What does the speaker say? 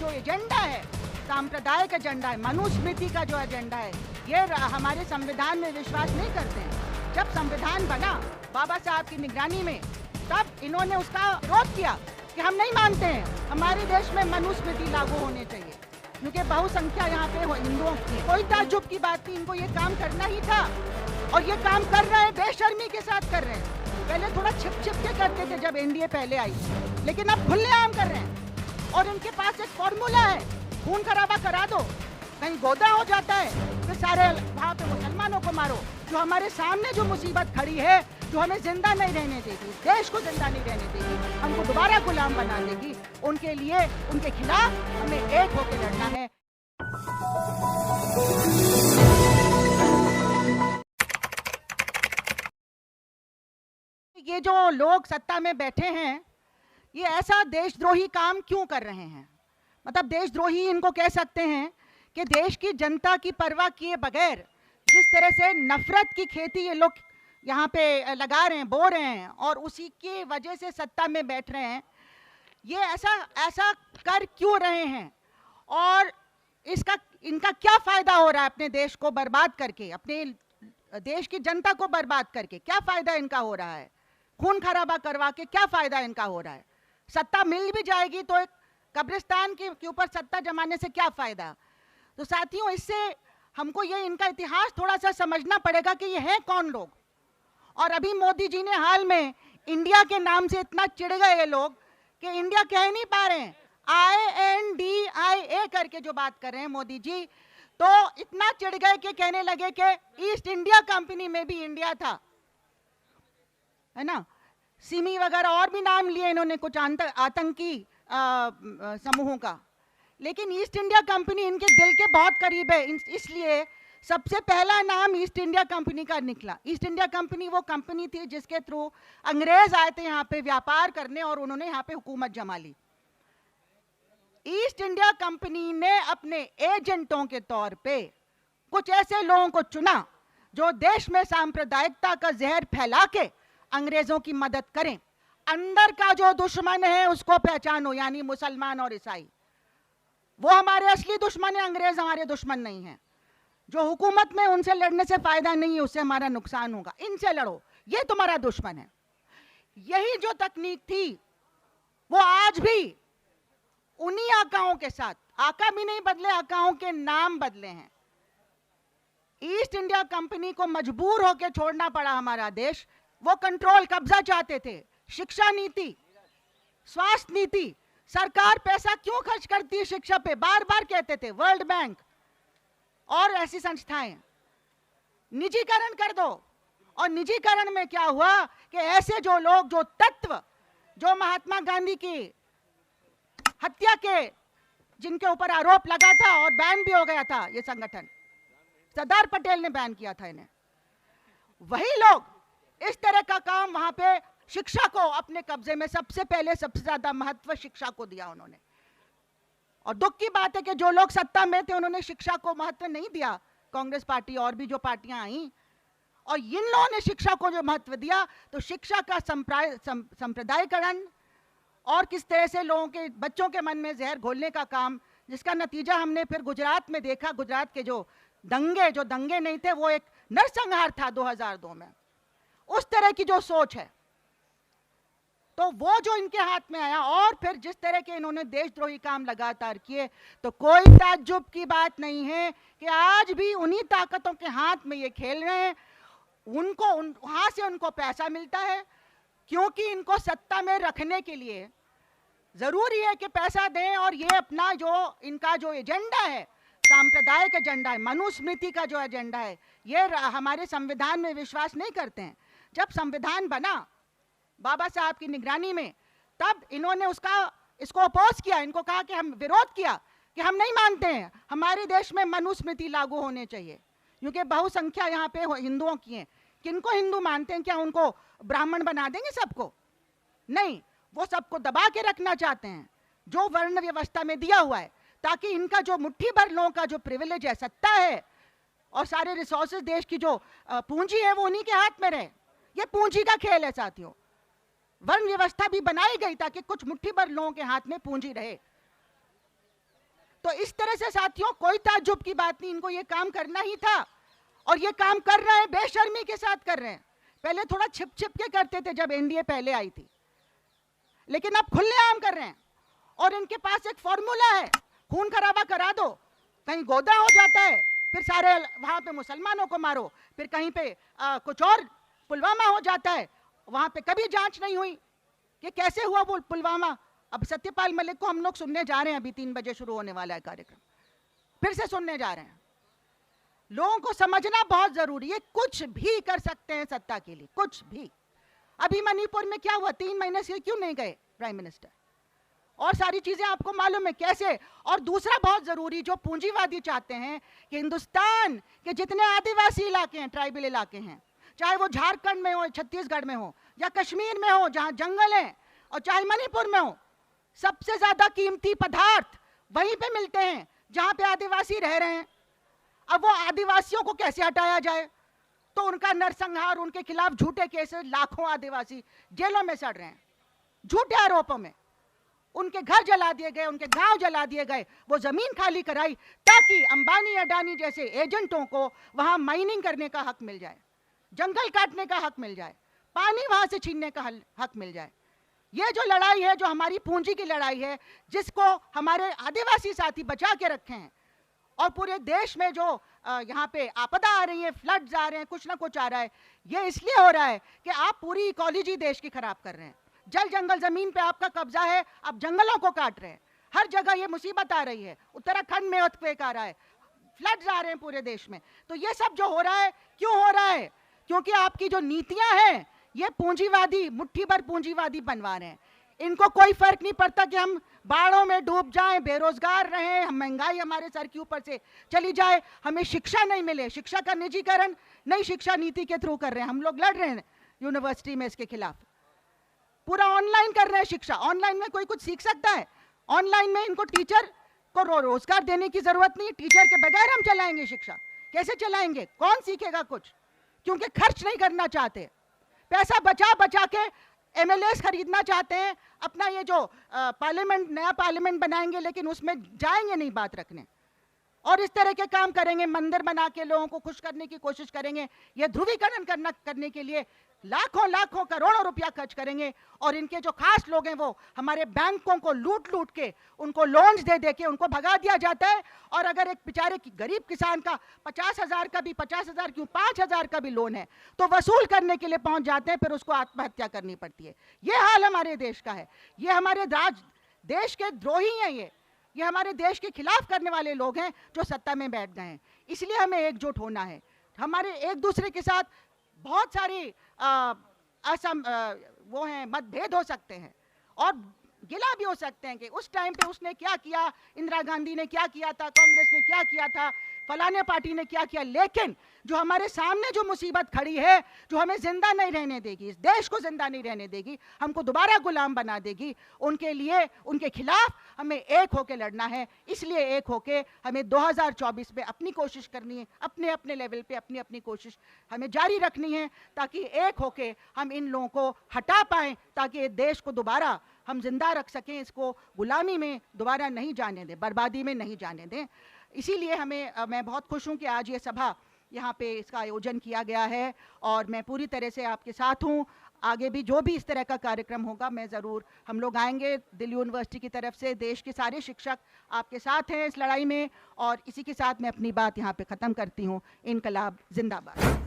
जो एजेंडा है, सांप्रदायिक एजेंडा है, मनुस्मृति का जो एजेंडा है, ये हमारे संविधान में विश्वास नहीं करते हैं। जब संविधान बना बाबा साहब की निगरानी में, तब इन्होंने उसका विरोध किया कि हम नहीं मानते हैं, हमारे देश में मनुस्मृति लागू होने चाहिए, क्योंकि बहुसंख्या यहाँ पे हिंदुओं की। कोई ताज्जुब की बात नहीं, इनको ये काम करना ही था और ये काम कर रहे हैं, बेशर्मी के साथ कर रहे हैं। पहले थोड़ा छिप के करते थे जब एनडीए पहले आई, लेकिन अब खुलेआम कर रहे हैं। और इनके पास एक फॉर्मूला है, खून खराबा करा दो, कहीं गोदा हो जाता है तो सारे वहाँ पे मुसलमानों को मारो। जो हमारे सामने जो मुसीबत खड़ी है, जो हमें जिंदा नहीं रहने देगी, देश को जिंदा नहीं रहने देगी, हमको दोबारा गुलाम बना देगी, उनके लिए, उनके खिलाफ हमें एक होकर लड़ना है। ये जो लोग सत्ता में बैठे हैं, ये ऐसा देशद्रोही काम क्यों कर रहे हैं? मतलब देशद्रोही इनको कह सकते हैं कि देश की जनता की परवाह किए बगैर जिस तरह से नफरत की खेती ये लोग यहाँ पे लगा रहे हैं, बो रहे हैं, और उसी की वजह से सत्ता में बैठ रहे हैं। ये ऐसा कर क्यों रहे हैं और इनका क्या फायदा हो रहा है? अपने देश को बर्बाद करके, अपने देश की जनता को बर्बाद करके क्या फायदा इनका हो रहा है? खून खराबा करवा के क्या फायदा इनका हो रहा है? सत्ता मिल भी जाएगी तो एक कब्रिस्तान के ऊपर सत्ता जमाने से क्या फायदा? तो साथियों, इससे हमको ये इनका इतिहास थोड़ा सा समझना पड़ेगा कि ये हैं कौन लोग। और अभी मोदी जी ने हाल में इंडिया के नाम से इतना चिढ़ गए ये लोग कि इंडिया कह नहीं पा रहे हैं, INDIA करके जो बात कर रहे हैं मोदी जी, तो इतना चिढ़ गए कि कहने लगे कि ईस्ट इंडिया कंपनी में भी इंडिया था, है ना। सिमी वगैरह और भी नाम लिए इन्होंने कुछ आतंकी समूहों का, लेकिन ईस्ट इंडिया कंपनी इनके दिल के बहुत करीब है, इसलिए सबसे पहला नाम ईस्ट इंडिया कंपनी का निकला। ईस्ट इंडिया कंपनी वो कंपनी थी जिसके थ्रू अंग्रेज आए थे यहाँ पे व्यापार करने और उन्होंने यहाँ पे हुकूमत जमा ली। ईस्ट इंडिया कंपनी ने अपने एजेंटों के तौर पे कुछ ऐसे लोगों को चुना जो देश में सांप्रदायिकता का जहर फैला के अंग्रेजों की मदद करें। अंदर का जो दुश्मन है उसको पहचानो, यानी मुसलमान और ईसाई, वो हमारे असली दुश्मन है, अंग्रेज हमारे दुश्मन नहीं है। जो हुकूमत में उनसे लड़ने से फायदा नहीं है, उससे हमारा नुकसान होगा, इनसे लड़ो, ये तुम्हारा दुश्मन है। यही जो तकनीक थी वो आज भी उन्हीं आकाओं के साथ, आका भी नहीं बदले, आकाओं के नाम बदले हैं। ईस्ट इंडिया कंपनी को मजबूर होकर छोड़ना पड़ा हमारा देश। वो कंट्रोल, कब्जा चाहते थे। शिक्षा नीति, स्वास्थ्य नीति, सरकार पैसा क्यों खर्च करती है शिक्षा पे, बार बार कहते थे। वर्ल्ड बैंक और ऐसी संस्थाएं निजीकरण कर दो, और निजीकरण में क्या हुआ कि ऐसे जो लोग, जो तत्व, जो महात्मा गांधी की हत्या के जिनके ऊपर आरोप लगा था और बैन भी हो गया था, ये संगठन सरदार पटेल ने बैन किया था इन्हें, वही लोग इस तरह का काम वहां पे शिक्षा को अपने कब्जे में, सबसे पहले सबसे ज्यादा महत्व शिक्षा को दिया उन्होंने। और दुख की बात है कि जो लोग सत्ता में थे उन्होंने शिक्षा को महत्व नहीं दिया, कांग्रेस पार्टी और भी जो पार्टियां आई, और इन लोगों ने शिक्षा को जो महत्व दिया, तो शिक्षा का संप्रदायीकरण और किस तरह से लोगों के, बच्चों के मन में जहर घोलने का काम, जिसका नतीजा हमने फिर गुजरात में देखा। गुजरात के जो दंगे नहीं थे, वो एक नरसंहार था 2002 में। उस तरह की जो सोच है, तो वो जो इनके हाथ में आया, और फिर जिस तरह के इन्होंने देशद्रोही काम लगातार किए, तो कोई ताज्जुब की बात नहीं है कि आज भी उन्हीं ताकतों के हाथ में ये खेल रहे हैं। उनको वहां से उनको पैसा मिलता है, क्योंकि इनको सत्ता में रखने के लिए जरूरी है कि पैसा दें, और ये अपना जो इनका जो एजेंडा है, सांप्रदायिक एजेंडा है, मनुस्मृति का जो एजेंडा है, ये हमारे संविधान में विश्वास नहीं करते हैं। जब संविधान बना बाबा साहब की निगरानी में, तब इन्होंने इसको अपोज किया, इनको कहा कि हम विरोध किया कि हम नहीं मानते हैं, हमारे देश में मनुस्मृति लागू होने चाहिए, क्योंकि बहुसंख्या यहाँ पे हिंदुओं की है। किनको हिंदू मानते हैं? क्या उनको ब्राह्मण बना देंगे सबको? नहीं, वो सबको दबा के रखना चाहते हैं, जो वर्ण व्यवस्था में दिया हुआ है, ताकि इनका जो मुट्ठी भर लोगों का जो प्रिविलेज है, सत्ता है, और सारे रिसोर्सेज, देश की जो पूंजी है, वो उन्हीं के हाथ में रहे। ये पूंजी का खेल है साथियों। वर्ण व्यवस्था भी बनाई गई ताकि कुछ मुट्ठी भर लोगों के हाथ में पूंजी रहे। तो इस तरह से साथियों कोई ताज्जुब की बात नहीं, इनको ये काम करना ही था और ये काम कर रहे हैं, बेशर्मी के साथ कर रहे हैं। पहले थोड़ा छिप छिप के करते थे जब एनडीए पहले आई थी, लेकिन अब खुलेआम कर रहे हैं। और इनके पास एक फॉर्मूला है, खून खराबा करा दो, कहीं गोदा हो जाता है, फिर सारे वहां पे मुसलमानों को मारो, फिर कहीं पे कुछ और पुलवामा हो जाता है, वहां पे कभी जांच नहीं हुई कि कैसे हुआ वो पुलवामा। अब सत्यपाल मलिक को हम लोग सुनने जा रहे हैं, अभी 3 बजे शुरू होने वाला है कार्यक्रम, फिर से सुनने जा रहे हैं। लोगों को समझना बहुत जरूरी है, कुछ भी कर सकते हैं सत्ता के लिए, कुछ भी। अभी मणिपुर में क्या हुआ, 3 महीने से क्यों नहीं गए प्राइम मिनिस्टर, और सारी चीजें आपको मालूम है कैसे। और दूसरा बहुत जरूरी, जो पूंजीवादी चाहते हैं कि हिंदुस्तान के जितने आदिवासी इलाके हैं, ट्राइबल इलाके हैं, चाहे वो झारखंड में हो, छत्तीसगढ़ में हो, या कश्मीर में हो जहां जंगल है, और चाहे मणिपुर में हो, सबसे ज्यादा कीमती पदार्थ वहीं पे मिलते हैं जहां पे आदिवासी रह रहे हैं। अब वो आदिवासियों को कैसे हटाया जाए, तो उनका नरसंहार, उनके खिलाफ झूठे केसेस, लाखों आदिवासी जेलों में सड़ रहे हैं झूठे आरोपों में, उनके घर जला दिए गए, उनके गांव जला दिए गए, वो जमीन खाली कराई ताकि अंबानी अडानी जैसे एजेंटों को वहां माइनिंग करने का हक मिल जाए, जंगल काटने का हक मिल जाए, पानी वहां से छीनने का हक मिल जाए। ये जो लड़ाई है, जो हमारी पूंजी की लड़ाई है, जिसको हमारे आदिवासी साथी बचा के रखे हैं, और पूरे देश में जो यहाँ पे आपदा आ रही है, फ्लड्स आ रहे हैं, कुछ ना कुछ आ रहा है, ये इसलिए हो रहा है कि आप पूरी इकोलॉजी देश की खराब कर रहे हैं। जल जंगल जमीन पे आपका कब्जा है, आप जंगलों को काट रहे हैं, हर जगह ये मुसीबत आ रही है, उत्तराखंड में अर्थक्वेक आ रहा है, फ्लड्स आ रहे हैं पूरे देश में। तो ये सब जो हो रहा है, क्यों हो रहा है? क्योंकि आपकी जो नीतियां हैं, ये पूंजीवादी, मुट्ठी भर पूंजीवादी बनवा रहे हैं। इनको कोई फर्क नहीं पड़ता कि हम बाढ़ों में डूब जाएं, बेरोजगार रहें, हम महंगाई हमारे सर के ऊपर से चली जाए, हमें शिक्षा नहीं मिले, शिक्षा का निजीकरण नई शिक्षा नीति के थ्रू कर रहे हैं। हम लोग लड़ रहे हैं यूनिवर्सिटी में इसके खिलाफ, पूरा ऑनलाइन कर रहे हैं शिक्षा। ऑनलाइन में कोई कुछ सीख सकता है? ऑनलाइन में इनको टीचर को रोजगार देने की जरूरत नहीं, टीचर के बगैर हम चलाएंगे शिक्षा, कैसे चलाएंगे? कौन सीखेगा कुछ? क्योंकि खर्च नहीं करना चाहते, पैसा बचा बचा के एमएलएस खरीदना चाहते हैं, अपना ये जो पार्लियामेंट, नया पार्लियामेंट बनाएंगे लेकिन उसमें जाएंगे नहीं बात रखने, और इस तरह के काम करेंगे, मंदिर बना के लोगों को खुश करने की कोशिश करेंगे, ये ध्रुवीकरण करने के लिए लाखों लाखों करोड़ों रुपया खर्च करेंगे। और इनके जो खास लोग हैं वो हमारे बैंकों को लूट लूट के, उनको लोन्स दे दे के उनको भगा दिया जाता है। और अगर एक बेचारे गरीब किसान का 50,000 का भी, 50,000 क्यों 5,000 का भी लोन है तो वसूल करने के लिए पहुंच जाते हैं, फिर उसको आत्महत्या करनी पड़ती है। ये हाल हमारे देश का है। ये हमारे देश के द्रोही हैं, ये हमारे देश के खिलाफ करने वाले लोग हैं जो सत्ता में बैठ गए हैं। इसलिए हमें एकजुट होना है। हमारे एक दूसरे के साथ बहुत सारी वो हैं, मतभेद हो सकते हैं और गिला भी हो सकते हैं कि उस टाइम पे उसने क्या किया, इंदिरा गांधी ने क्या किया था, कांग्रेस ने क्या किया था, फलाने पार्टी ने क्या किया। लेकिन जो हमारे सामने जो मुसीबत खड़ी है, जो हमें जिंदा नहीं रहने देगी, इस देश को जिंदा नहीं रहने देगी, हमको दोबारा गुलाम बना देगी, उनके लिए, उनके खिलाफ हमें एक होके लड़ना है। इसलिए एक होके हमें 2024 में अपनी कोशिश करनी है, अपने अपने लेवल पे अपनी अपनी कोशिश हमें जारी रखनी है, ताकि एक होके हम इन लोगों को हटा पाएं, ताकि देश को दोबारा हम जिंदा रख सकें, इसको गुलामी में दोबारा नहीं जाने दें, बर्बादी में नहीं जाने दें। इसीलिए मैं बहुत खुश हूं कि आज ये सभा यहाँ पे इसका आयोजन किया गया है और मैं पूरी तरह से आपके साथ हूँ। आगे भी जो भी इस तरह का कार्यक्रम होगा, मैं ज़रूर, हम लोग आएंगे दिल्ली यूनिवर्सिटी की तरफ से, देश के सारे शिक्षक आपके साथ हैं इस लड़ाई में। और इसी के साथ मैं अपनी बात यहाँ पे ख़त्म करती हूँ। इनकलाब जिंदाबाद।